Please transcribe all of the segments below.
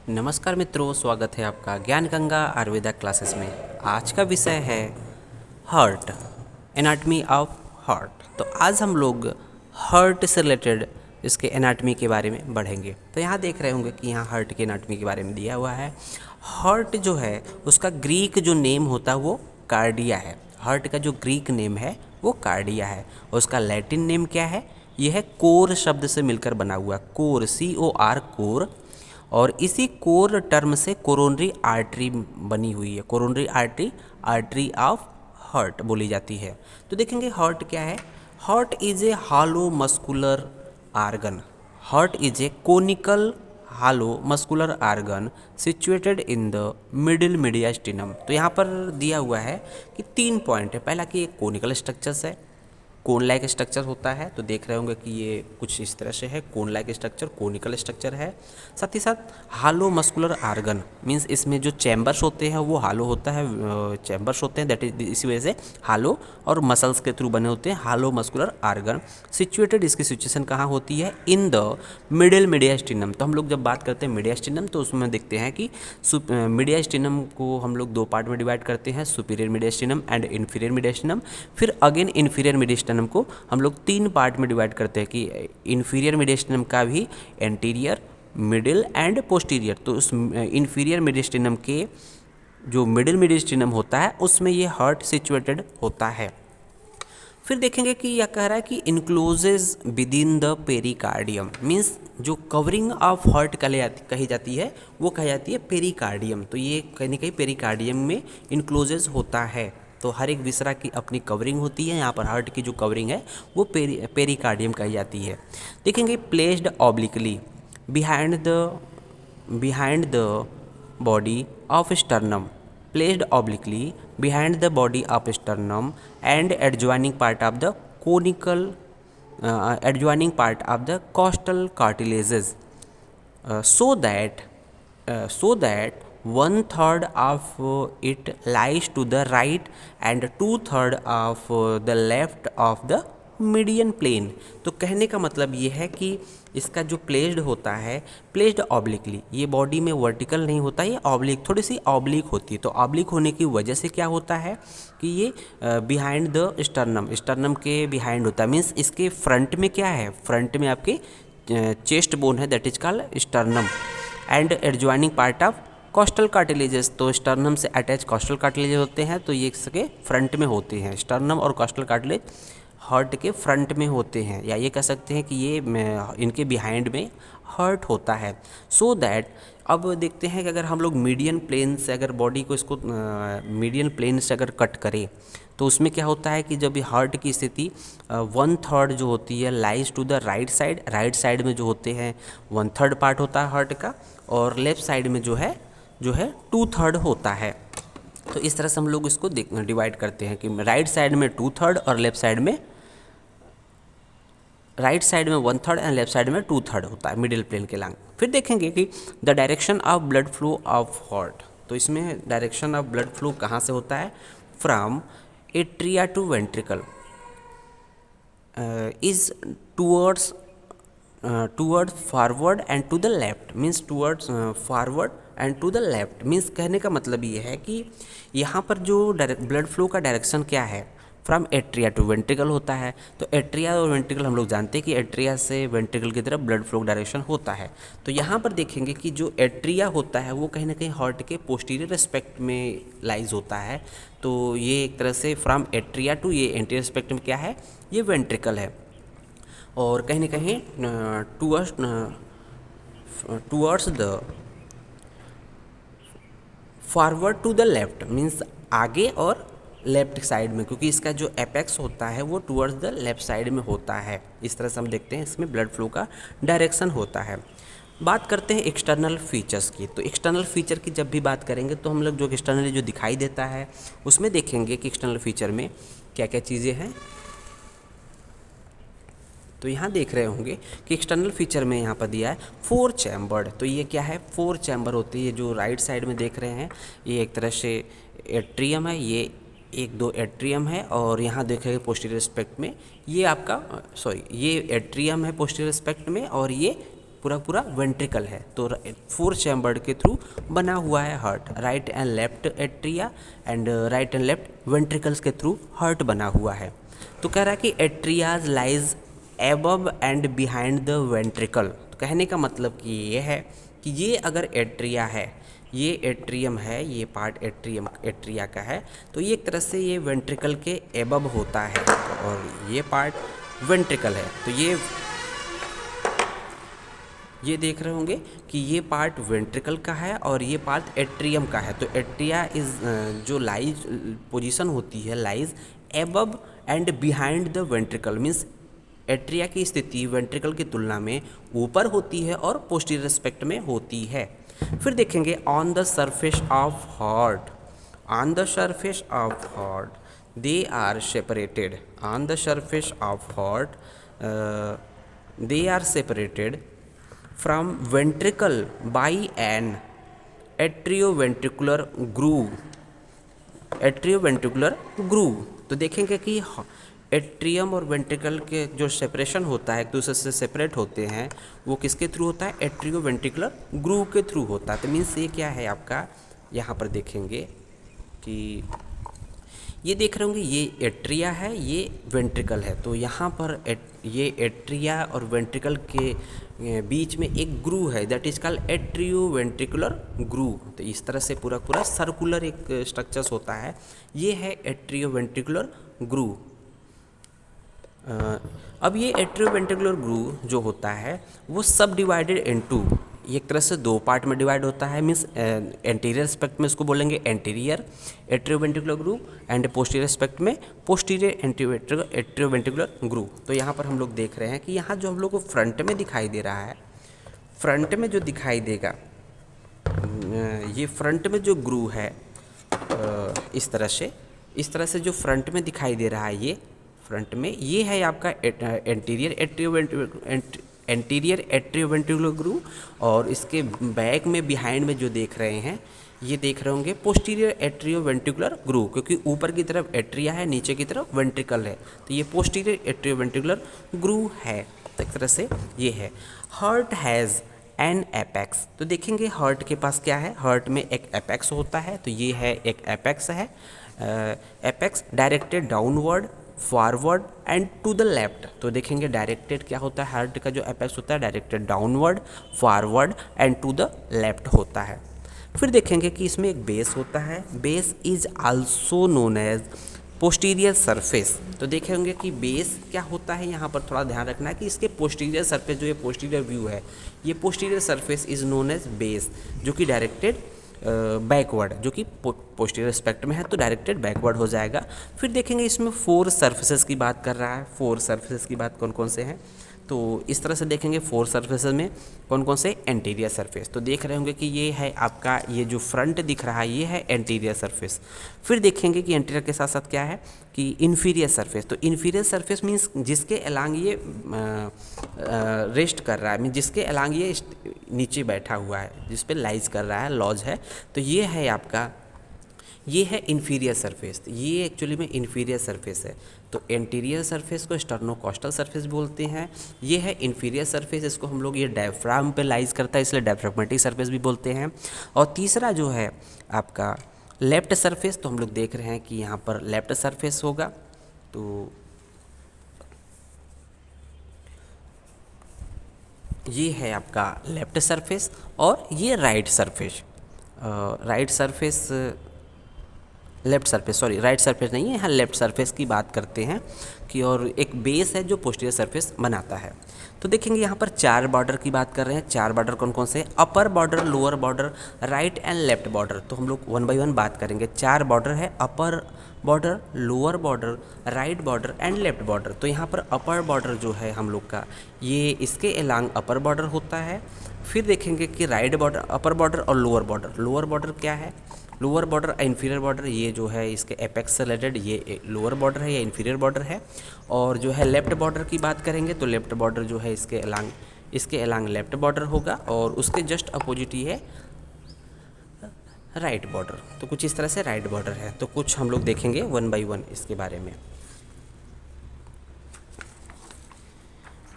नमस्कार मित्रों, स्वागत है आपका ज्ञान गंगा आयुर्वेदा क्लासेस में। आज का विषय है हार्ट, एनाटमी ऑफ हार्ट। तो आज हम लोग हार्ट से रिलेटेड इसके एनाटमी के बारे में बढ़ेंगे। तो यहाँ देख रहे होंगे कि यहाँ हार्ट के एनाटमी के बारे में दिया हुआ है। हार्ट जो है उसका ग्रीक जो नेम होता है वो कार्डिया है। हार्ट का जो ग्रीक नेम है वो कार्डिया है और उसका लैटिन नेम क्या है? यह है कोर शब्द से मिलकर बना हुआ, कोर, COR, कोर। और इसी कोर टर्म से कोरोनरी आर्टरी बनी हुई है। Coronary artery, artery of heart बोली जाती है। तो देखेंगे हार्ट क्या है। Heart is a hollow muscular organ. Heart is a conical hollow muscular organ situated in the middle mediastinum. तो यहाँ पर दिया हुआ है कि 3 पॉइंट है। पहला कि एक कोनिकल स्ट्रक्चर्स है, कोन लाइक स्ट्रक्चर होता है। तो देख रहे होंगे कि ये कुछ इस तरह से है, cone like structure, conical structure है। साथ ही साथ हालो मस्कुलर आर्गन मींस इसमें जो चैम्बर्स होते हैं वो हालो होता है, चैम्बर्स होते हैं, दैट इज इसी वजह से हालो, और मसल्स के थ्रू बने होते हैं हालो मस्कुलर आर्गन। सिचुएटेड, इसकी सिचुएशन कहाँ होती है? इन द मिडिल मीडियास्टिनम। तो हम लोग जब बात करते हैं मीडियास्टिनम तो उसमें देखते हैं कि मीडियास्टिनम को हम लोग 2 पार्ट में डिवाइड करते हैं, superior mediastinum and inferior mediastinum. फिर अगेन इन्फीरियर मीडियास्टिनम को हम लोग 3 पार्ट में डिवाइड करते हैं कि इन्फीरियर मीडियास्टिनम का भी एंटीरियर, मिडिल एंड पोस्टीरियर। तो उस इन्फीरियर मीडियास्टिनम के जो मिडिल मीडियास्टिनम होता है उसमें ये हार्ट सिचुएटेड होता है। फिर देखेंगे कि यह कह रहा है कि encloses within the pericardium means जो कवरिंग ऑफ हार्ट कही जाती है वो कही जाती है पेरिकार्डियम। तो ये कहीं ना कहीं पेरिकार्डियम में इनक्लोजेज होता है। तो हर एक विसरा की अपनी कवरिंग होती है। यहाँ पर हार्ट की जो कवरिंग है वो पेरिकार्डियम कही जाती है। देखेंगे placed obliquely behind the body of sternum, placed obliquely behind the body of sternum and adjoining part of the conical adjoining part of the costal cartilages, so that 1/3 of it lies to the right and 2/3 of the left of the median plane. तो कहने का मतलब ये है कि इसका जो placed होता है, प्लेस्ड ऑब्लिकली, ये बॉडी में वर्टिकल नहीं होता, ये ऑब्लिक, थोड़ी सी ऑब्लिक होती है। तो ऑब्लिक होने की वजह से क्या होता है कि ये बिहाइंड द स्टर्नम, स्टर्नम के बिहाइंड होता है। मीन्स इसके फ्रंट में क्या है? फ्रंट में आपके चेस्ट बोन है, that is called sternum, and adjoining part of costal cartilages. तो स्टर्नम से अटैच कॉस्टल कार्टिलेज होते हैं, तो ये इसके फ्रंट में होते हैं। स्टर्नम और कॉस्टल कार्टिलेज हार्ट के फ्रंट में होते हैं, या ये कह सकते हैं कि ये इनके बिहाइंड में हार्ट होता है। सो दैट अब देखते हैं कि अगर हम लोग मीडियन प्लेन से अगर बॉडी को इसको मीडियन प्लेन से अगर कट करें तो उसमें क्या होता है कि जब हार्ट की स्थिति 1/3 जो होती है lies to the right side, right side में जो होते हैं 1/3 पार्ट होता है हार्ट का, और लेफ्ट साइड में जो है 2/3 होता है। तो इस तरह से हम लोग इसको डिवाइड करते हैं कि राइट साइड में 2/3 और लेफ्ट साइड में, राइट साइड में 1/3 एंड लेफ्ट साइड में 2/3 होता है मिडिल प्लेन के लॉन्ग। फिर देखेंगे कि the direction of blood flow of heart. तो इसमें डायरेक्शन ऑफ ब्लड फ्लो कहाँ से होता है? From atria to ventricle is towards forward and to the left, means towards forward and to the left. Means कहने का मतलब ये है कि यहाँ पर जो ब्लड फ्लो का डायरेक्शन क्या है? फ्रॉम एट्रिया टू वेंट्रिकल होता है। तो एट्रिया और वेंट्रिकल हम लोग जानते हैं कि एट्रिया से वेंट्रिकल की तरफ ब्लड फ्लो डायरेक्शन होता है। तो यहाँ पर देखेंगे कि जो एट्रिया होता है वो कहीं ना कहीं हार्ट के पोस्टीरियर एस्पेक्ट में लाइज होता है। तो ये एक तरह से फ्रॉम एट्रिया टू ये एंटीरियर एस्पेक्ट में क्या है? ये वेंट्रिकल है। और कहीं ना कहीं towards the forward to the left, means आगे और लेफ्ट साइड में, क्योंकि इसका जो एपेक्स होता है वो टूवर्ड्स द लेफ्ट साइड में होता है। इस तरह से हम देखते हैं इसमें ब्लड फ्लो का डायरेक्शन होता है। बात करते हैं एक्सटर्नल फीचर्स की। तो एक्सटर्नल फीचर की जब भी बात करेंगे तो हम लोग जो एक्सटर्नली जो दिखाई देता है उसमें देखेंगे कि एक्सटर्नल फीचर में क्या क्या चीज़ें हैं। तो यहाँ देख रहे होंगे कि एक्सटर्नल फीचर में यहाँ पर दिया है 4 चैम्बर्ड। तो ये क्या है? 4 चैम्बर होती है। जो राइट साइड में देख रहे हैं ये एक तरह से एट्रियम है, ये 1-2 एट्रियम है, और यहाँ देखेंगे पोस्टीरियर एस्पेक्ट में ये आपका ये एट्रियम है पोस्टीरियर एस्पेक्ट में, और ये पूरा पूरा वेंट्रिकल है, तो 4 चैम्बर्ड के थ्रू बना हुआ है heart. Right and left atria and right and left ventricles के थ्रू हार्ट बना हुआ है। तो कह रहा है कि atria lies above and behind the ventricle. तो कहने का मतलब कि ये है कि ये अगर एट्रिया है, ये एट्रियम है, ये पार्ट एट्रिया का है, तो ये एक तरह से ये वेंट्रिकल के एबव होता है और ये पार्ट वेंट्रिकल है। तो ये देख रहे होंगे कि ये पार्ट वेंट्रिकल का है और ये पार्ट एट्रियम का है। तो एट्रिया इज जो लाइज पोजीशन होती है, lies above and behind the ventricle, means atria की स्थिति वेंट्रिकल की तुलना में ऊपर होती है और पोस्टीरियर एस्पेक्ट में होती है। फिर देखेंगे on the surface of heart, on the surface of heart they are separated, on the surface of heart they are separated from ventricle by an atrioventricular groove, atrioventricular groove। तो देखेंगे कि atrium और ventricle के जो separation होता है, एक दूसरे से सेपरेट होते हैं, वो किसके थ्रू होता है? एट्रियोवेंट्रिकुलर ग्रूव के थ्रू होता है। तो मीन्स ये क्या है आपका, यहाँ पर देखेंगे कि ये देख रहे होंगे ये एट्रिया है, ये वेंट्रिकल है। तो यहाँ पर ये एट्रिया और वेंट्रिकल के बीच में एक ग्रूव है, that is called atrioventricular groove. तो इस तरह से पूरा पूरा सर्कुलर एक स्ट्रक्चर्स होता है, ये है एट्रियोवेंट्रिकुलर ग्रूव। अब ये एट्रियोवेंट्रिकुलर ग्रूव जो होता है वो सब डिवाइडेड इनटू, एक तरह से 2 पार्ट में डिवाइड होता है। मीन्स एंटीरियर एस्पेक्ट में इसको बोलेंगे anterior atrioventricular groove and posterior aspect में पोस्टीरियर एट्रियोवेंट्रिकुलर ग्रूव। तो यहाँ पर हम लोग देख रहे हैं कि यहाँ जो हम लोग को फ्रंट में दिखाई दे रहा है, फ्रंट में जो दिखाई देगा, ये फ्रंट में जो ग्रूव है इस तरह से जो फ्रंट में दिखाई दे रहा है, ये फ्रंट में ये है आपका एंटीरियर एट्रियोवेंट्रिकुलर ग्रूव, और इसके बैक में बिहाइंड में जो देख रहे हैं, ये देख रहे होंगे पोस्टीरियर एट्रियोवेंट्रिकुलर ग्रूव, क्योंकि ऊपर की तरफ एट्रिया है, नीचे की तरफ वेंट्रिकल है, तो ये पोस्टीरियर एट्रियोवेंट्रिकुलर ग्रूव है। तो एक तरह से ये है। Heart has an apex. तो देखेंगे हार्ट के पास क्या है, हार्ट में एक एपेक्स होता है, तो ये है एक एपेक्स है। Apex directed downward, forward and to the left. तो देखेंगे डायरेक्टेड क्या होता है, हार्ट का जो एपेक्स होता है directed downward, forward and to the left होता है। फिर देखेंगे कि इसमें एक बेस होता है, base is also known as posterior surface. तो देखेंगे कि बेस क्या होता है, यहाँ पर थोड़ा ध्यान रखना है कि इसके पोस्टीरियर सरफेस जो ये पोस्टीरियर व्यू है, ये posterior surface is known as base, जो कि डायरेक्टेड बैकवर्ड, जो कि पोस्टीरियर एस्पेक्ट में है तो डायरेक्टेड बैकवर्ड हो जाएगा। फिर देखेंगे इसमें 4 सर्फेसेस की बात कर रहा है। 4 सर्फेसेस की बात कौन कौन से हैं, तो इस तरह से देखेंगे 4 सर्फेसेस में कौन कौन से, एंटीरियर सरफेस। तो देख रहे होंगे कि ये है आपका, ये जो फ्रंट दिख रहा है ये है एंटीरियर सरफेस। फिर देखेंगे कि एंटीरियर के साथ साथ क्या है कि इन्फीरियर सरफेस। तो इन्फीरियर सरफेस मीन्स जिसके अलांग ये रेस्ट कर रहा है, मीन जिसके अलांग ये नीचे बैठा हुआ है, जिस पे लाइज कर रहा है, लॉज है, तो ये है आपका, ये है इन्फीरियर सरफेस। ये एक्चुअली में इन्फीरियर सरफेस है। तो एंटीरियर सरफेस को स्टर्नोकॉस्टल सरफेस बोलते हैं, ये है इन्फीरियर सरफेस, इसको हम लोग ये डायफ्राम पे लाइज करता है इसलिए डायफ्रागमेटिक सरफेस भी बोलते हैं। और तीसरा जो है आपका लेफ्ट सरफेस, तो हम लोग देख रहे हैं कि यहाँ पर लेफ्ट सरफेस होगा, तो ये है आपका लेफ्ट सरफेस। और ये right surface, right surface, left surface, sorry right surface नहीं है, यहाँ लेफ्ट सरफेस की बात करते हैं कि, और एक बेस है जो पोस्टीरियर सरफेस बनाता है। तो देखेंगे यहाँ पर 4 बॉर्डर की बात कर रहे हैं। 4 बॉर्डर कौन कौन से, upper border, lower border, right and left border. तो हम लोग 1 बाय 1 बात करेंगे। 4 बॉर्डर है, upper border, lower border, right border and left border. तो यहाँ पर अपर बॉर्डर जो है हम लोग का, ये इसके अलांग अपर बॉर्डर होता है। फिर देखेंगे कि राइट बॉर्डर, अपर बॉर्डर और लोअर बॉर्डर। लोअर बॉर्डर क्या है, लोअर बॉर्डर इन्फीरियर बॉर्डर, ये जो है इसके एपेक्स से रिलेटेड ये लोअर बॉर्डर है या इन्फीरियर बॉर्डर है। और जो है लेफ्ट बॉर्डर की बात करेंगे तो लेफ्ट बॉर्डर जो है इसके अलांग लेफ्ट बॉर्डर होगा, और उसके जस्ट अपोजिट ही है राइट बॉर्डर। तो कुछ इस तरह से राइट बॉर्डर है। तो कुछ हम लोग देखेंगे 1 बाय 1 इसके बारे में।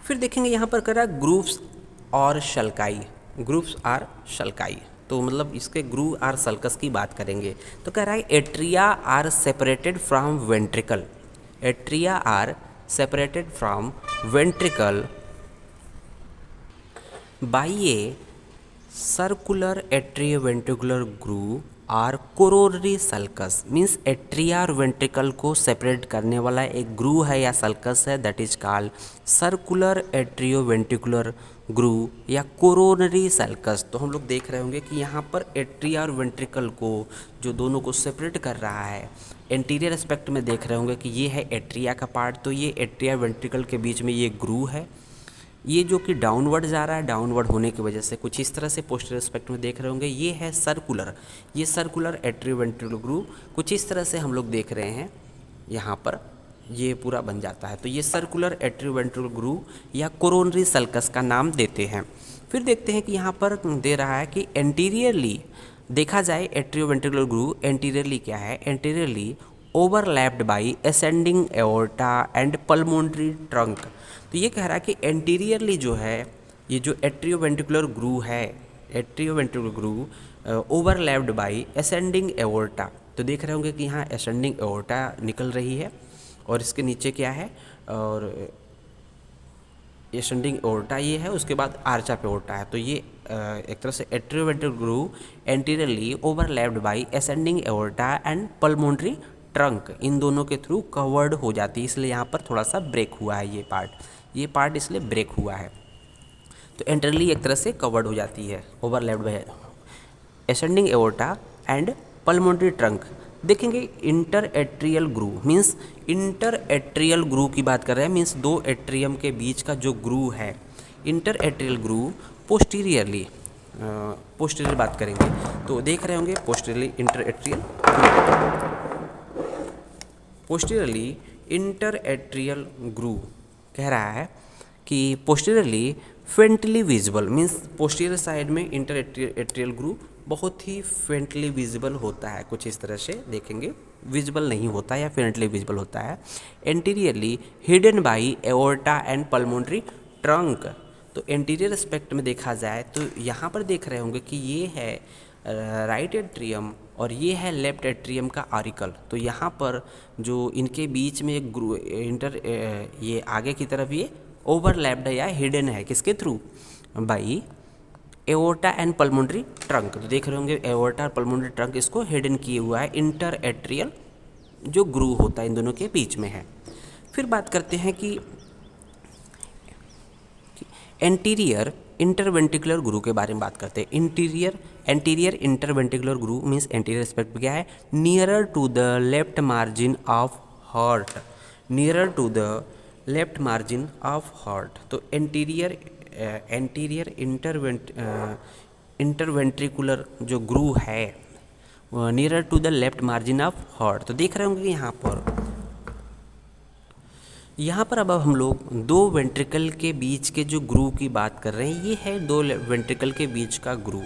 फिर देखेंगे यहाँ पर करा ग्रूव्स और शल्काई, ग्रूव्स आर शल्काई। तो मतलब इसके ग्रूव आर सल्कस की बात करेंगे तो कह रहा है atria are separated from ventricle, atria are separated from ventricle by a circular atrioventricular groove or coronary sulcus. Means atria और वेंट्रिकल को सेपरेट करने वाला एक ग्रूव है या सल्कस है, that is called circular atrioventricular groove या कोरोनरी सल्कस। तो हम लोग देख रहे होंगे कि यहाँ पर एट्रिया और वेंट्रिकल को जो दोनों को सेपरेट कर रहा है, एंटीरियर एस्पेक्ट में देख रहे होंगे कि ये है एट्रिया का पार्ट, तो ये एट्रिया वेंट्रिकल के बीच में ये ग्रूव है, ये जो कि डाउनवर्ड जा रहा है, डाउनवर्ड होने की वजह से कुछ इस तरह से पोस्टीरियर एस्पेक्ट में देख रहे होंगे, ये है सर्कुलर, ये सर्कुलर एट्रियोवेंट्रिकुलर ग्रूव कुछ इस तरह से हम लोग देख रहे हैं, यहाँ पर ये पूरा बन जाता है। तो ये सर्कुलर एट्रियोवेंट्रिकुलर ग्रूव या कोरोनरी सल्कस का नाम देते हैं। फिर देखते हैं कि यहाँ पर दे रहा है कि एंटीरियरली देखा जाए एट्रियोवेंट्रिकुलर ग्रूव एंटीरियरली क्या है, anteriorly overlapped by ascending aorta and pulmonary trunk. तो ये कह रहा है कि एंटीरियरली जो है ये जो एट्रियोवेंट्रिकुलर ग्रूव है, atrioventricular groove overlapped by ascending aorta. तो देख रहे होंगे कि यहाँ असेंडिंग एओर्टा निकल रही है और इसके नीचे क्या है, और असेंडिंग एओर्टा ये है, उसके बाद आर्च ऑफ एओर्टा है। तो ये एक तरह से atrioventricular groove anteriorly overlapped by ascending aorta and pulmonary trunk, इन दोनों के थ्रू कवर्ड हो जाती है, इसलिए यहाँ पर थोड़ा सा ब्रेक हुआ है ये पार्ट इसलिए ब्रेक हुआ है। तो एंटरली एक तरह से कवर्ड हो जाती है, overlapped by ascending aorta and pulmonary trunk. देखेंगे inter atrial groove, means inter atrial groove की बात कर रहे हैं, मीन्स दो एट्रियम के बीच का जो ग्रूव है, इंटर एट्रियल ग्रूव पोस्टीरियरली बात करेंगे तो देख रहे होंगे posteriorly inter atrial, posteriorly inter atrial groove कह रहा है कि posteriorly faintly visible, means posterior side में इंटर एट्रियल ग्रूव बहुत ही फेंटली विजिबल होता है, कुछ इस तरह से देखेंगे, विजिबल नहीं होता या फेंटली विजिबल होता है। Anteriorly hidden by aorta and pulmonary trunk. तो एंटीरियर एस्पेक्ट में देखा जाए तो यहाँ पर देख रहे होंगे कि ये है राइट एट्रियम और ये है लेफ्ट एट्रियम का आरिकल। तो यहाँ पर जो इनके बीच में एक ये आगे की तरफ ये ओवरलैप्ड है या हिडन है, किसके through, by aorta and pulmonary trunk. तो देख रहे होंगे एओर्टा और पल्मोनरी ट्रंक इसको हिडन किए हुआ है, इंटर एट्रियल जो ग्रूव होता है इन दोनों के बीच में है। फिर बात करते हैं कि एंटीरियर इंटरवेंट्रिकुलर ग्रूव के बारे में बात करते हैं। Anterior interventricular groove means anterior aspect क्या है, nearer to the left margin of heart, nearer to the left margin of heart. तो एंटीरियर इंटरवेंट्रिकुलर जो ग्रूव है nearer to the left margin of heart. तो देख रहे होंगे यहाँ पर अब हम लोग दो वेंट्रिकल के बीच के जो ग्रूव की बात कर रहे हैं, ये है दो वेंट्रिकल के बीच का ग्रूव।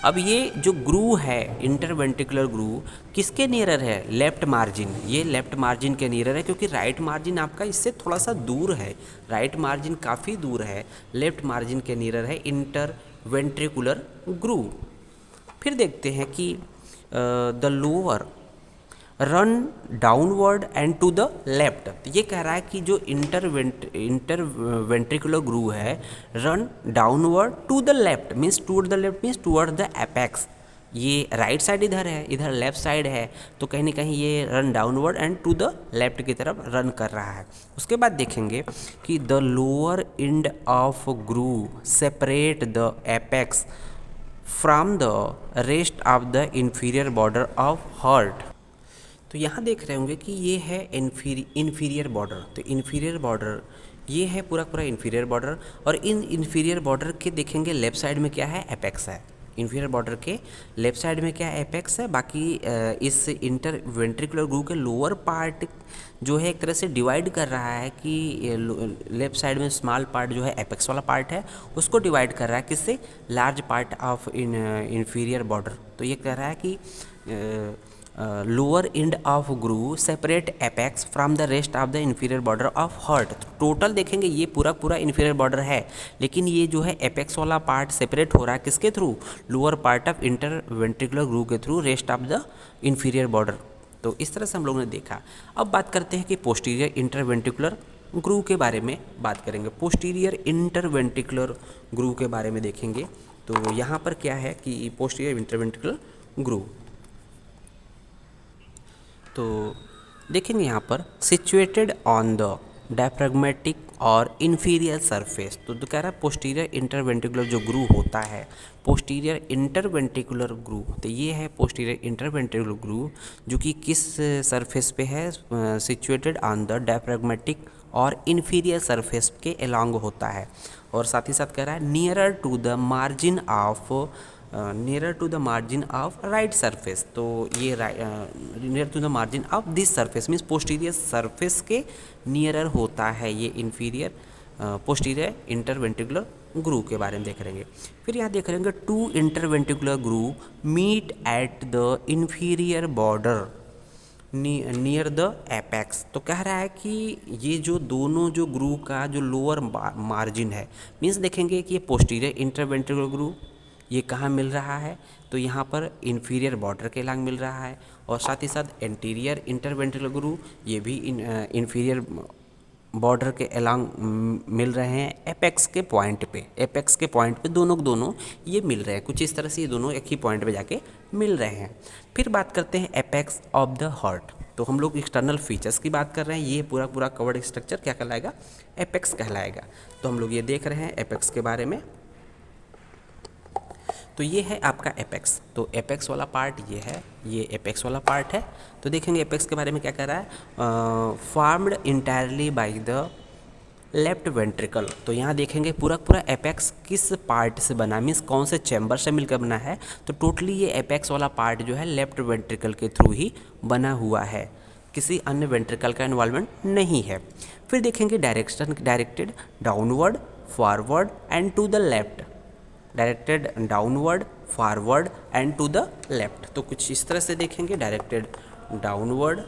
अब ये जो ग्रूव है इंटरवेंट्रिकुलर ग्रूव किसके नियरर है, लेफ्ट मार्जिन, ये लेफ्ट मार्जिन के नियरर है क्योंकि राइट मार्जिन आपका इससे थोड़ा सा दूर है, राइट मार्जिन काफ़ी दूर है, लेफ्ट मार्जिन के नियरर है इंटरवेंट्रिकुलर ग्रूव। फिर देखते हैं कि the lower run downward and to the left. तो ये कह रहा है कि जो इंटरवेंट्रिकुलर ग्रूव है run downward to the left means toward the apex. ये राइट साइड इधर है, इधर लेफ्ट साइड है, तो कहीं ना कहीं ये run downward and to the left की तरफ रन कर रहा है। उसके बाद देखेंगे कि the lower end of groove separate the apex from the rest of the inferior border of heart. तो यहाँ देख रहे होंगे कि ये है इन्फीरियर बॉर्डर। तो इन्फीरियर बॉर्डर ये है पूरा इंफीरियर बॉर्डर, और इन इन्फीरियर बॉर्डर के देखेंगे लेफ्ट साइड में क्या है, एपेक्स है। इन्फीरियर बॉर्डर के लेफ्ट साइड में क्या है, एपेक्स है। बाकी इस इंटरवेंट्रिकुलर ग्रूव के लोअर पार्ट जो है एक तरह से डिवाइड कर रहा है कि लेफ्ट साइड में स्मॉल पार्ट जो है एपेक्स वाला पार्ट है उसको डिवाइड कर रहा है किससे, large part of inferior border. तो ये कह रहा है कि lower end of groove separate apex from the rest of the inferior border of heart. Total देखेंगे ये पूरा पूरा इन्फीरियर बॉर्डर है, लेकिन ये जो है एपेक्स वाला पार्ट सेपरेट हो रहा है किसके through, lower part of interventricular groove के through rest of the inferior border. तो इस तरह से हम लोगों ने देखा। अब बात करते हैं कि पोस्टीरियर इंटरवेंट्रिकुलर ग्रू के बारे में बात करेंगे। पोस्टीरियर इंटरवेंट्रिकुलर ग्रू के बारे में देखेंगे। तो यहाँ पर क्या है कि पोस्टीरियर इंटरवेंट्रिकुलर ग्रू, तो देखेंगे यहाँ पर सिचुएटेड ऑन द डायफ्राग्मेटिक और इन्फीरियर सरफेस। तो कह रहा है पोस्टीरियर इंटरवेंट्रिकुलर जो ग्रू होता है, पोस्टीरियर इंटरवेंट्रिकुलर ग्रू, तो ये है पोस्टीरियर इंटरवेंट्रिकुलर ग्रू जो कि किस सरफेस पे है, सिचुएटेड ऑन द डायफ्राग्मेटिक और इन्फीरियर सरफेस के अलोंग होता है। और साथ ही साथ कह रहा है nearer to the margin of right surface. तो ये near to the margin of this surface means posterior surface के नियरर होता है ये इन्फीरियर पोस्टीरियर इंटरवेंट्रिकुलर ग्रू के बारे में देख रहेंगे। फिर यहाँ देख रहेंगे two interventricular groove meet at the inferior border near the apex. तो कह रहा है कि ये जो दोनों जो ग्रू का जो लोअर मार्जिन है, मीन्स देखेंगे कि ये पोस्टीरियर इंटरवेंट्रिकुलर ग्रू ये कहाँ मिल रहा है, तो यहाँ पर इन्फीरियर बॉर्डर के लांग मिल रहा है। और साथ ही साथ एंटीरियर इंटरवेंट्रिकुलर ग्रू ये भी इन्फीरियर बॉर्डर के अलांग मिल रहे हैं एपेक्स के पॉइंट पे दोनों ये मिल रहे हैं। कुछ इस तरह से ये दोनों एक ही पॉइंट पे जाके मिल रहे हैं। फिर बात करते हैं एपेक्स ऑफ द हार्ट। तो हम लोग एक्सटर्नल फीचर्स की बात कर रहे हैं, ये पूरा पूरा कवर्ड स्ट्रक्चर क्या कहलाएगा, एपेक्स कहलाएगा। तो हम लोग ये देख रहे हैं एपेक्स के बारे में। तो ये है आपका एपेक्स। तो एपेक्स वाला पार्ट ये है, ये एपेक्स वाला पार्ट है। तो देखेंगे एपेक्स के बारे में क्या कह रहा है, formed entirely bye the left ventricle. तो यहाँ देखेंगे पूरा पूरा एपेक्स किस पार्ट से बना, मीन्स कौन से चैम्बर से मिलकर बना है। तो टोटली ये एपेक्स वाला पार्ट जो है लेफ्ट वेंट्रिकल के थ्रू ही बना हुआ है, किसी अन्य वेंट्रिकल का इन्वॉल्वमेंट नहीं है। फिर देखेंगे directed downward forward and to the left, directed downward forward and to the left. तो कुछ इस तरह से देखेंगे, directed downward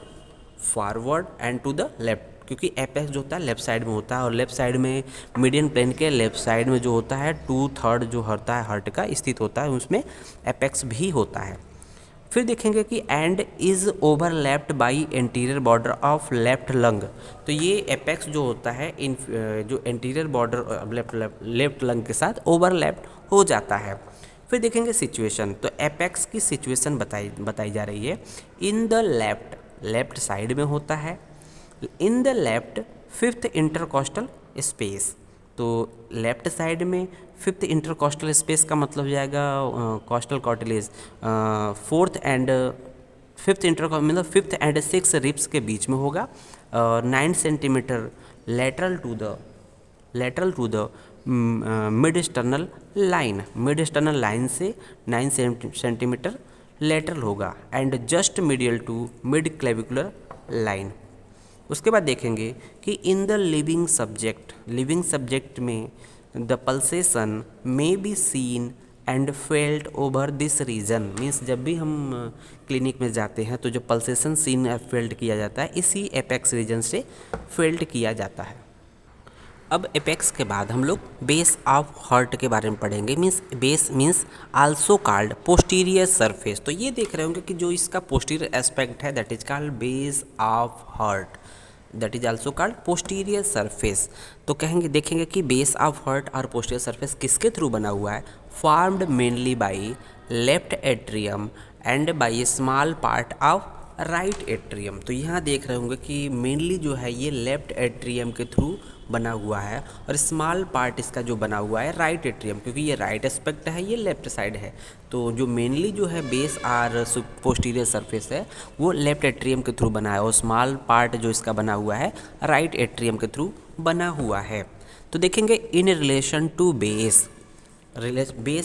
forward and to the left, क्योंकि एपेक्स जो होता है लेफ्ट साइड में होता है, और लेफ्ट साइड में मीडियन प्लेन के लेफ्ट साइड में जो होता है 2/3 जो होता है हार्ट का स्थित होता है, उसमें एपेक्स भी होता है। फिर देखेंगे कि and is overlapped by anterior border of left lung. तो ये एपेक्स जो होता है जो एंटीरियर बॉर्डर लेफ्ट लंग के साथ ओवरलैप्ड हो जाता है। फिर देखेंगे सिचुएशन। तो एपेक्स की सिचुएशन बताई जा रही है, इन द लेफ्ट साइड में होता है, in the left 5th intercostal space. तो लेफ्ट साइड में 5th इंटरकॉस्टल स्पेस का मतलब जाएगा कॉस्टल कॉर्टिलेज 4th एंड 5th मतलब 5th एंड 6th रिब्स के बीच में होगा, और 9 centimetre lateral to the mid sternal line से 9 सेंटीमीटर लेटरल होगा, and just medial to mid clavicular line. उसके बाद देखेंगे कि इन द लिविंग सब्जेक्ट में the pulsation may be seen and felt over this region. Means जब भी हम क्लिनिक में जाते हैं तो जो पल्सेशन सीन या फेल्ट किया जाता है इसी एपेक्स रीजन से फेल्ट किया जाता है। अब एपेक्स के बाद हम लोग बेस ऑफ हार्ट के बारे में पढ़ेंगे। Base means also called posterior surface. तो ये देख रहे होंगे कि जो इसका पोस्टीरियर एस्पेक्ट है that is called base of heart, that is also called posterior surface. तो देखेंगे कि बेस ऑफ हार्ट और पोस्टीरियर सरफेस किसके थ्रू बना हुआ है, formed mainly by left atrium and by small part of right atrium. तो यहाँ देख रहे होंगे कि मेनली जो है ये लेफ्ट एट्रियम के थ्रू बना हुआ है, और स्मॉल पार्ट इसका जो बना हुआ है राइट एट्रियम, क्योंकि ये राइट एस्पेक्ट है, ये लेफ्ट साइड है। तो जो मेनली जो है बेस और पोस्टीरियर सरफेस है वो लेफ्ट एट्रियम के थ्रू बना है, और स्मॉल पार्ट जो इसका बना हुआ है राइट एट्रियम के थ्रू बना हुआ है। तो देखेंगे इन रिलेशन टू बेस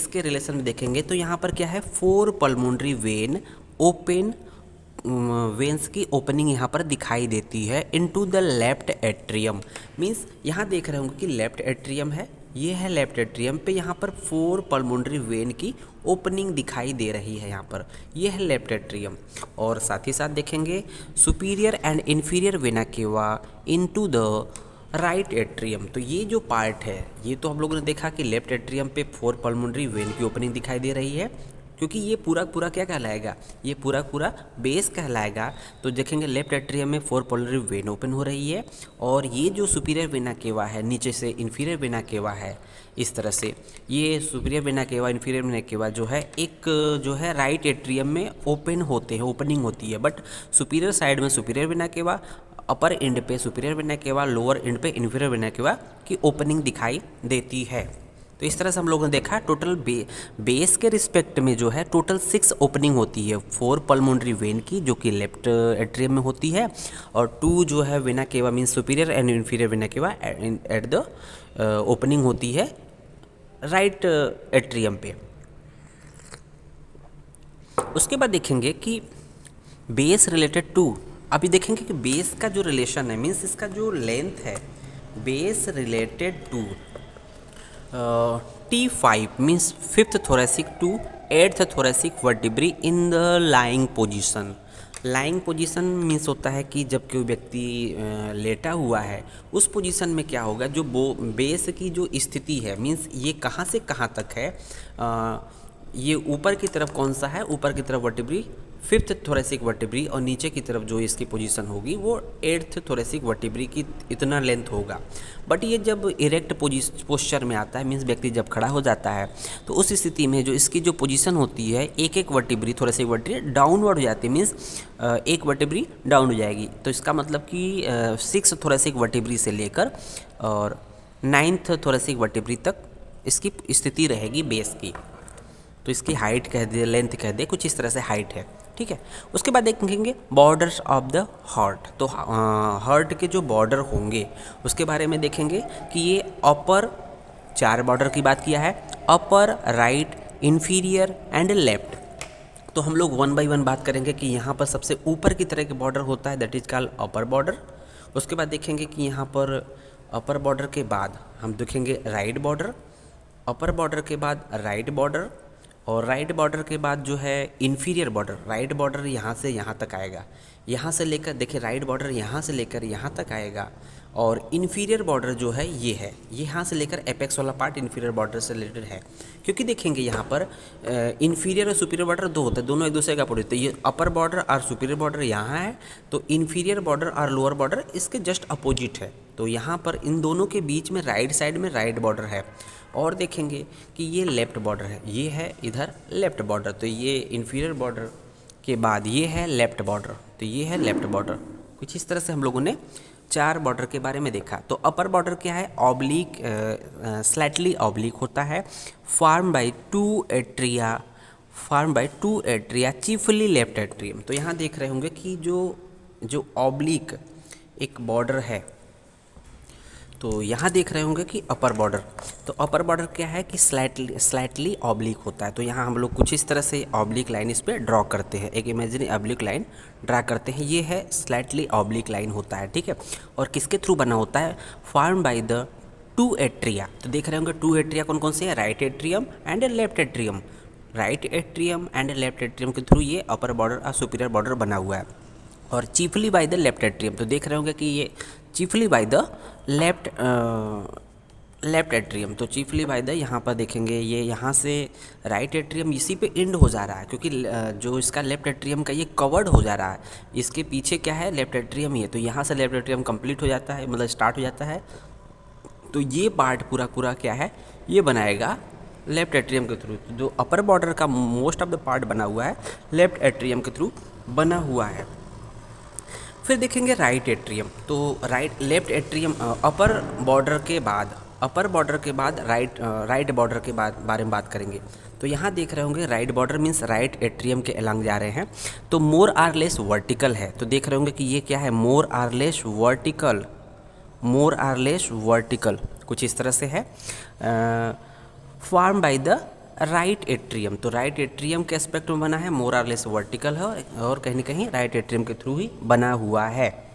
के रिलेशन में देखेंगे तो यहाँ पर क्या है, 4 पल्मोनरी वेन्स की ओपनिंग यहाँ पर दिखाई देती है into the left atrium. Means यहाँ देख रहे होंगे कि लेफ्ट एट्रियम है, ये है लेफ्ट एट्रियम पे, यहाँ पर 4 पल्मोनरी वेन की ओपनिंग दिखाई दे रही है यहाँ पर, ये है लेफ्ट एट्रियम। और साथ ही साथ देखेंगे सुपीरियर एंड इन्फीरियर वेना केवा इनटू द राइट एट्रियम। तो ये जो पार्ट है, ये तो हम लोगों ने देखा कि लेफ्ट एट्रियम पे 4 पल्मोनरी वेन की ओपनिंग दिखाई दे रही है, क्योंकि ये पूरा पूरा क्या कहलाएगा, ये पूरा पूरा बेस कहलाएगा। तो देखेंगे लेफ्ट एट्रियम में 4 पल्मोनरी वेन ओपन हो रही है, और ये जो सुपीरियर वेना केवा है, नीचे से इन्फीरियर वेना केवा है, इस तरह से ये सुपीरियर वेना केवा इन्फीरियर वेना केवा जो है एक जो है राइट एट्रियम में ओपन होते हैं, ओपनिंग होती है। बट सुपीरियर साइड में superior vena cava, upper end पे superior vena cava, lower end पे इन्फीरियर वेना केवा की ओपनिंग दिखाई देती है। तो इस तरह से हम लोगों ने देखा टोटल बेस के रिस्पेक्ट में जो है टोटल 6 ओपनिंग होती है, 4 पल्मोनरी वेन की जो कि लेफ्ट एट्रियम में होती है, और 2 जो है vena cava means superior and inferior vena केवा एट द ओपनिंग होती है राइट एट्रियम पे। उसके बाद देखेंगे कि बेस रिलेटेड टू, अभी देखेंगे कि बेस का जो रिलेशन है मीन्स इसका जो लेंथ है, base related to T5 means 5th thoracic to 8th thoracic vertebrae in the lying position. Lying position means होता है कि जब कोई व्यक्ति लेटा हुआ है उस पोजीशन में क्या होगा, जो बेस की जो स्थिति है मीन्स ये कहाँ से कहाँ तक है, ये ऊपर की तरफ कौन सा है, ऊपर की तरफ वर्टिब्री 5th thoracic वर्टिब्री, और नीचे की तरफ जो इसकी पोजीशन होगी वो 8th thoracic वर्टिब्री की इतना लेंथ होगा। बट ये जब इरेक्ट पोस्चर में आता है मीन्स व्यक्ति जब खड़ा हो जाता है तो उस स्थिति में जो इसकी जो पोजीशन होती है एक एक वर्टिब्री थोरेसिक वर्टिब्री डाउनवर्ड हो जाती है, मीन्स एक वर्टिब्री डाउन हो जाएगी। तो इसका मतलब कि 6th thoracic वर्टिब्री से लेकर और 9th thoracic वर्टिब्री तक इसकी स्थिति रहेगी बेस की। तो इसकी हाइट कह दे, लेंथ कह दे, कुछ इस तरह से हाइट है, ठीक है। उसके बाद देखेंगे बॉर्डर्स ऑफ द हार्ट। तो हार्ट के जो बॉर्डर होंगे उसके बारे में देखेंगे कि ये अपर 4 बॉर्डर की बात किया है, अपर, राइट, इन्फीरियर एंड लेफ्ट। तो हम लोग 1 बाय 1 बात करेंगे कि यहाँ पर सबसे ऊपर की तरह के बॉर्डर होता है that is called upper border. उसके बाद देखेंगे कि यहाँ पर अपर बॉर्डर के बाद हम देखेंगे राइट बॉर्डर, अपर बॉर्डर के बाद राइट बॉर्डर, और राइट बॉर्डर के बाद जो है इन्फीरियर बॉर्डर। राइट बॉर्डर यहाँ से यहाँ तक आएगा, यहाँ से लेकर देखिए राइट बॉर्डर यहाँ से लेकर यहाँ तक आएगा, और इन्फीरियर बॉर्डर जो है ये है, ये यहाँ से लेकर एपेक्स वाला पार्ट इन्फीरियर बॉर्डर से रिलेटेड है। क्योंकि देखेंगे यहाँ पर इन्फीरियर और सुपीरियर बॉर्डर 2 होता है, दोनों एक दूसरे का अपोजिट। तो ये अपर बॉर्डर और सुपीरियर बॉर्डर यहाँ है, तो इन्फीरियर बॉर्डर और लोअर बॉर्डर इसके जस्ट अपोजिट है। तो यहाँ पर इन दोनों के बीच में राइट साइड में राइट बॉर्डर है। और देखेंगे कि ये लेफ्ट बॉर्डर है, ये है इधर लेफ्ट बॉर्डर। तो ये इन्फीरियर बॉर्डर के बाद ये है लेफ्ट बॉर्डर, तो ये है लेफ्ट बॉर्डर। कुछ इस तरह से हम लोगों ने 4 बॉर्डर के बारे में देखा। तो अपर बॉर्डर क्या है, ऑब्लिक, स्लाइटली ऑब्लिक होता है, form by 2 atria, form by 2 atria chiefly left atrium. तो यहाँ देख रहे होंगे कि जो ऑब्लिक एक बॉर्डर है, तो यहाँ देख रहे होंगे कि अपर बॉर्डर। तो अपर बॉर्डर क्या है कि स्लाइटली ऑब्लिक होता है। तो यहाँ हम लोग कुछ इस तरह से ऑब्लिक लाइन इस पर ड्रॉ करते हैं, एक इमेजिनरी ऑब्लिक लाइन ड्रा करते हैं, ये है स्लाइटली ऑब्लिक लाइन होता है, ठीक है। और किसके थ्रू बना होता है, फॉर्म बाय द 2 एट्रिया। तो देख रहे होंगे 2 एट्रिया कौन कौन से हैं, right atrium and left atrium. Right atrium and left atrium के थ्रू ये अपर बॉर्डर और सुपीरियर बॉर्डर बना हुआ है। और chiefly bye the left atrium, तो देख रहे होंगे कि ये chiefly bye the left atrium. तो चीफली बाय द यहाँ पर देखेंगे ये यहाँ से राइट एट्रियम इसी पे एंड हो जा रहा है, क्योंकि जो इसका लेफ्ट एट्रियम का ये कवर्ड हो जा रहा है, इसके पीछे क्या है लेफ्ट एट्रियम ही है। तो यहाँ से लेफ्ट एट्रियम कंप्लीट हो जाता है, मतलब स्टार्ट हो जाता है। तो ये पार्ट पूरा पूरा क्या है, ये बनाएगा लेफ्ट एट्रियम के थ्रू। जो अपर बॉर्डर का मोस्ट ऑफ द पार्ट बना हुआ है लेफ्ट एट्रियम के थ्रू बना हुआ है। फिर देखेंगे राइट एट्रियम। तो लेफ्ट एट्रियम अपर बॉर्डर के बाद राइट बॉर्डर के बारे में बात करेंगे। तो यहाँ देख रहे होंगे right border means right atrium के अलॉन्ग जा रहे हैं, तो मोर आर लेस वर्टिकल है। तो देख रहे होंगे कि ये क्या है, मोर आर लेस वर्टिकल, कुछ इस तरह से है। Form by the right atrium. तो राइट एट्रियम के एस्पेक्ट में बना है, मोर आर लेस वर्टिकल है, और कहीं ना कहीं राइट एट्रियम के थ्रू ही बना हुआ है।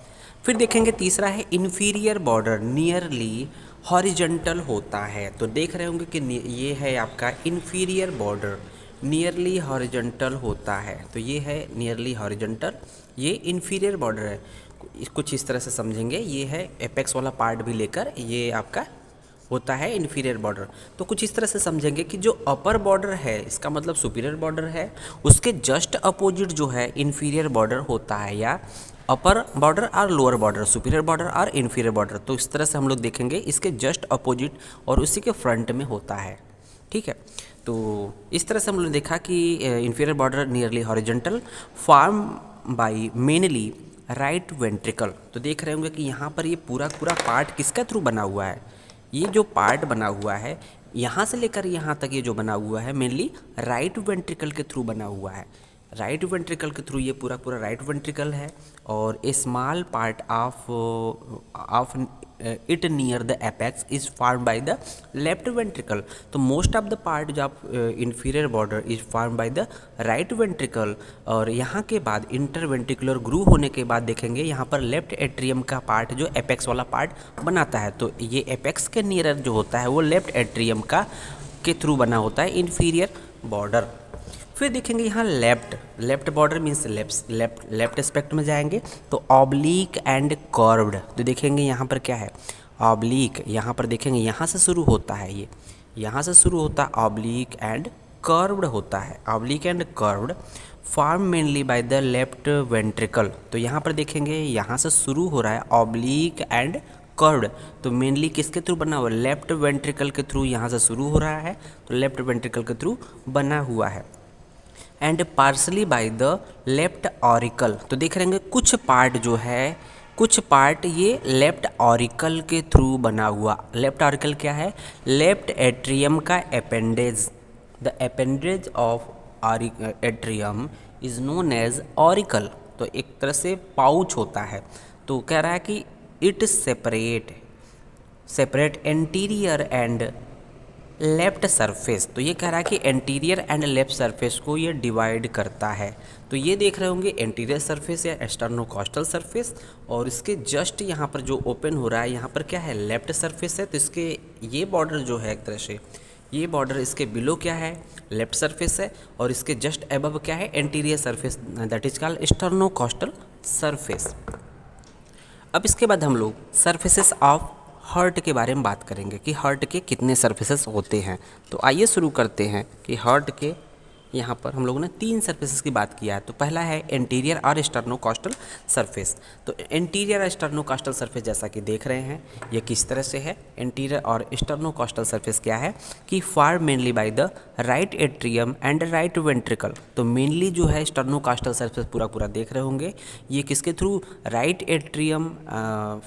फिर देखेंगे तीसरा है इन्फीरियर बॉर्डर, नियरली हॉरिजॉन्टल होता है। तो देख रहे होंगे कि ये है आपका इन्फीरियर बॉर्डर, नियरली हॉरिजॉन्टल होता है। तो ये है नियरली हॉरिजॉन्टल, ये इन्फीरियर बॉर्डर है। कुछ इस तरह से समझेंगे, ये है एपेक्स वाला पार्ट भी लेकर ये आपका होता है इन्फीरियर बॉर्डर। तो कुछ इस तरह से समझेंगे कि जो अपर बॉर्डर है इसका मतलब सुपीरियर बॉर्डर है, उसके जस्ट अपोजिट जो है इन्फीरियर बॉर्डर होता है, या अपर बॉर्डर और लोअर बॉर्डर, सुपीरियर बॉर्डर और इन्फीरियर बॉर्डर। तो इस तरह से हम लोग देखेंगे इसके जस्ट अपोजिट और उसी के फ्रंट में होता है। ठीक है, तो इस तरह से हम लोग देखा कि inferior border nearly horizontal form by mainly right ventricle. तो देख रहे होंगे कि यहाँ पर ये पूरा पूरा पार्ट किसका थ्रू बना हुआ है, ये जो पार्ट बना हुआ है यहाँ से लेकर यहाँ तक ये जो बना हुआ है मेनली राइट वेंट्रिकल के थ्रू बना हुआ है। राइट वेंट्रिकल के थ्रू ये पूरा पूरा राइट वेंट्रिकल है, और a small part of it near the apex is form by the left ventricle. तो मोस्ट ऑफ द पार्ट जो आप inferior border is form by the right ventricle. और यहाँ के बाद इंटर वेंट्रिकुलर ग्रूव होने के बाद देखेंगे यहाँ पर लेफ्ट एट्रियम का पार्ट जो एपेक्स वाला पार्ट बनाता है। तो ये एपेक्स के नियर जो होता है वो लेफ्ट एट्रियम का के थ्रू बना होता है इन्फीरियर बॉर्डर। फिर देखेंगे यहाँ left border means left aspect में जाएंगे तो ऑब्लिक एंड कर्व्ड। तो देखेंगे यहाँ पर क्या है, ऑब्लिक, यहाँ पर देखेंगे यहाँ से शुरू होता है, ये यहाँ से शुरू होता है, ऑब्लिक एंड कर्व्ड होता है। Oblique and curved form mainly by the left ventricle. तो यहाँ पर देखेंगे यहाँ से शुरू हो रहा है ऑब्लिक एंड कर्व्ड, तो मेनली किसके थ्रू बना हुआ है, लेफ्ट वेंट्रिकल के थ्रू यहाँ से शुरू हो रहा है, तो लेफ्ट वेंट्रिकल के थ्रू बना हुआ है। And partly by the left auricle. तो देख रहे हैं कुछ पार्ट जो है, कुछ पार्ट ये लेफ्ट ऑरिकल के थ्रू बना हुआ। लेफ्ट ऑरिकल क्या है, लेफ्ट एट्रियम का appendage. The appendage of atrium is known as auricle. तो एक तरह से पाउच होता है। तो कह रहा है कि it separate anterior and left surface. तो ये कह रहा है कि एंटीरियर एंड लेफ्ट सरफेस को ये डिवाइड करता है। तो ये देख रहे होंगे एंटीरियर सरफेस या एक्सटर्नोकॉस्टल सरफेस, और इसके जस्ट यहाँ पर जो ओपन हो रहा है यहाँ पर क्या है, लेफ्ट सरफेस है। तो इसके ये बॉर्डर जो है एक तरह से, ये बॉर्डर इसके बिलो क्या है, लेफ्ट सरफेस है, और इसके जस्ट अबव क्या है, anterior surface, that is called sternocostal surface. अब इसके बाद हम लोग सरफेसेस ऑफ हार्ट के बारे में बात करेंगे कि हार्ट के कितने सरफेसेस होते हैं। तो आइए शुरू करते हैं कि हार्ट के यहाँ पर हम लोगों ने 3 सरफेसेस की बात किया है। तो पहला है एंटीरियर और एक्सटर्नोकॉस्टल सरफेस। तो एंटीरियर और एक्सटर्नोकॉस्टल सरफेस जैसा कि देख रहे हैं ये किस तरह से है। एंटीरियर और एक्सटर्नोकॉस्टल सरफेस क्या है कि form mainly by the right atrium and right ventricle. तो मेनली जो है एक्सटर्नोकॉस्टल सरफेस पूरा पूरा देख रहे होंगे, ये किसके through, right atrium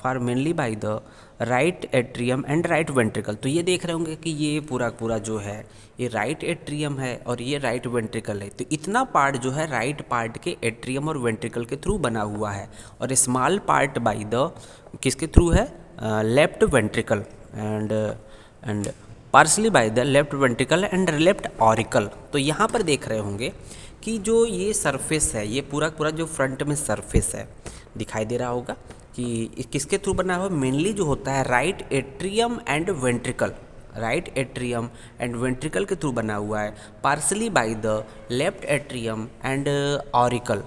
form mainly by the right atrium and right ventricle. तो ये देख रहे होंगे कि ये पूरा पूरा जो है ये राइट एट्रियम है और ये राइट वेंट्रिकल है। तो इतना पार्ट जो है राइट पार्ट के एट्रियम और वेंट्रिकल के थ्रू बना हुआ है, और स्मॉल पार्ट बाय द किसके थ्रू है, left ventricle and partly by the left ventricle and left auricle. तो यहाँ पर देख रहे होंगे कि जो ये सरफेस है, ये पूरा पूरा जो फ्रंट में सरफेस है दिखाई दे रहा होगा कि किसके थ्रू बना हुआ, मेनली जो होता है right atrium and ventricle, right atrium and ventricle के थ्रू बना हुआ है, partly by the left atrium and auricle,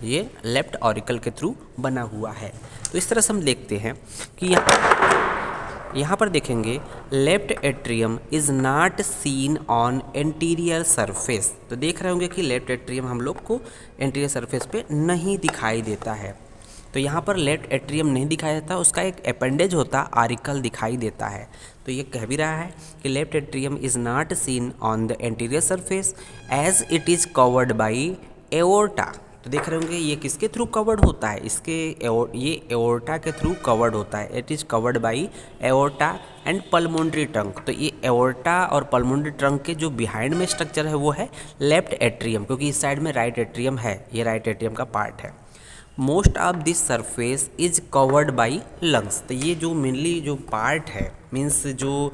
ये लेफ्ट ऑरिकल के थ्रू बना हुआ है। तो इस तरह से हम देखते हैं कि यहाँ पर देखेंगे left atrium is not seen on anterior surface. तो देख रहे होंगे कि लेफ्ट एट्रियम हम लोग को एंटीरियर सरफेस पे नहीं दिखाई देता है। तो यहाँ पर लेफ्ट एट्रियम नहीं दिखाई देता, उसका एक अपेंडेज होता आरिकल दिखाई देता है। तो ये कह भी रहा है कि left atrium is not seen on the anterior surface as it is covered by aorta. तो देख रहे होंगे ये किसके थ्रू कवर्ड होता है, ये एओर्टा के थ्रू कवर्ड होता है। It is covered by aorta and pulmonary trunk. तो ये एओर्टा और पल्मोनरी ट्रंक के जो बिहाइंड में स्ट्रक्चर है वो है लेफ्ट एट्रियम, क्योंकि इस साइड में राइट एट्रियम है, ये राइट एट्रियम का पार्ट है। Most of this surface is covered by lungs. तो ये जो मेनली जो पार्ट है मीन्स जो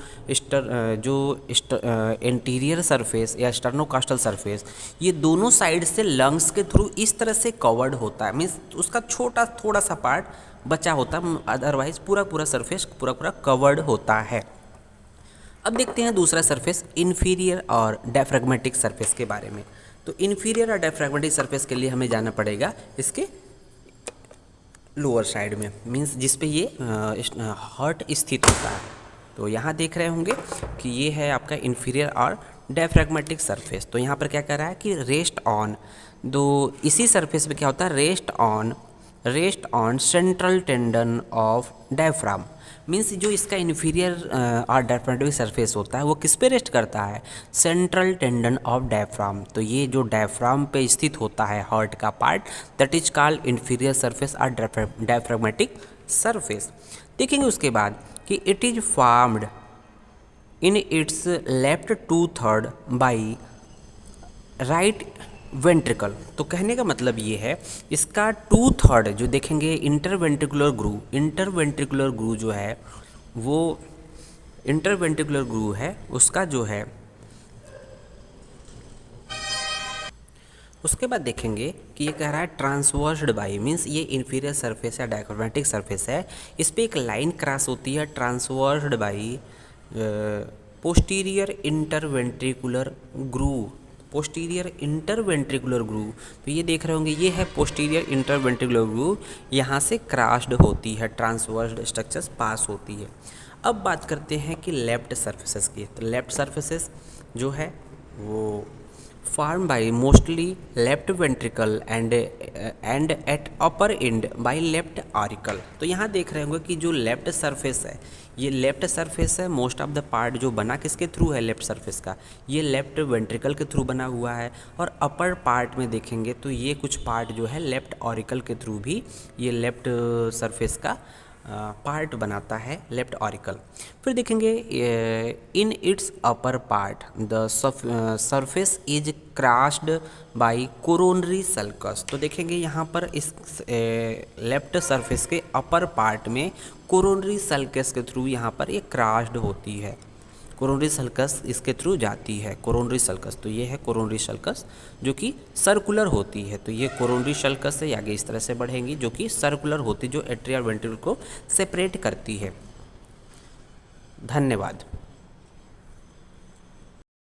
एंटीरियर सरफेस या स्टर्नोकास्टल सरफेस, ये दोनों साइड से लंग्स के थ्रू इस तरह से कवर्ड होता है। मीन्स उसका छोटा थोड़ा सा पार्ट बचा होता है, अदरवाइज पूरा पूरा सरफेस पूरा पूरा कवर्ड होता है। अब देखते हैं दूसरा सरफेस इन्फीरियर और डायफ्रैग्मेटिक सरफेस के बारे में। तो इन्फीरियर और डायफ्रैग्मेटिक सरफेस के लिए हमें जाना पड़ेगा इसके लोअर साइड में, मींस जिस पे ये हार्ट स्थित होता है। तो यहाँ देख रहे होंगे कि ये है आपका इन्फीरियर और डायफ्रैग्मेटिक सरफेस। तो यहाँ पर क्या कर रहा है कि रेस्ट ऑन दो, इसी सरफेस पे क्या होता है, rest on central tendon of diaphragm. Means जो इसका इन्फीरियर और डायफ्रामेटिक सरफेस होता है वो किस पे रेस्ट करता है, सेंट्रल टेंडन ऑफ डायफ्राम। तो ये जो डायफ्राम पे स्थित होता है हार्ट का part, that is called inferior surface और डायफ्रैग्मेटिक सरफेस। देखेंगे उसके बाद कि it is formed in its left 2/3 by right ventricle. तो कहने का मतलब ये है, इसका 2/3 जो देखेंगे इंटरवेंट्रिकुलर ग्रू जो है वो इंटरवेंट्रिकुलर ग्रू है, उसका जो है उसके बाद देखेंगे कि ये कह रहा है ट्रांसवर्स्ड बाई, मीन्स ये इन्फीरियर सरफेस है, डायफ्रैग्मेटिक सरफेस है, इस पर एक लाइन क्रॉस होती है transversed by posterior interventricular groove. Posterior interventricular groove, तो ये देख रहे होंगे ये है पोस्टीरियर इंटरवेंट्रिकुलर ग्रूव, यहाँ से क्रॉस्ड होती है, ट्रांसवर्स्ड स्ट्रक्चर्स पास होती है। अब बात करते हैं कि लेफ्ट सर्फेसेस की। तो लेफ्ट सर्फेसेस जो है वो formed by mostly left ventricle and at upper end by left auricle। तो यहाँ देख रहे होंगे कि जो लेफ्ट सरफेस है, ये लेफ्ट सरफेस है, मोस्ट ऑफ द पार्ट जो बना किसके थ्रू है, लेफ्ट सरफेस का, ये लेफ्ट वेंट्रिकल के थ्रू बना हुआ है। और अपर पार्ट में देखेंगे तो ये कुछ पार्ट जो है लेफ्ट ऑरिकल के थ्रू भी ये लेफ्ट सरफेस का पार्ट बनाता है, लेफ्ट ऑरिकल। फिर देखेंगे in its upper part the surface is crossed by coronary sulcus. तो देखेंगे यहाँ पर इस लेफ्ट सरफेस के अपर पार्ट में कोरोनरी सल्कस के थ्रू यहाँ पर ये क्रॉस्ड होती है, कोरोनरी सल्कस इसके थ्रू जाती है, कोरोनरी सल्कस। तो ये है कोरोनरी सल्कस जो कि सर्कुलर होती है। तो ये कोरोनरी सल्कस से आगे इस तरह से बढ़ेंगी जो कि सर्कुलर होती, जो एट्रिया और वेंट्रिकल को सेपरेट करती है। धन्यवाद।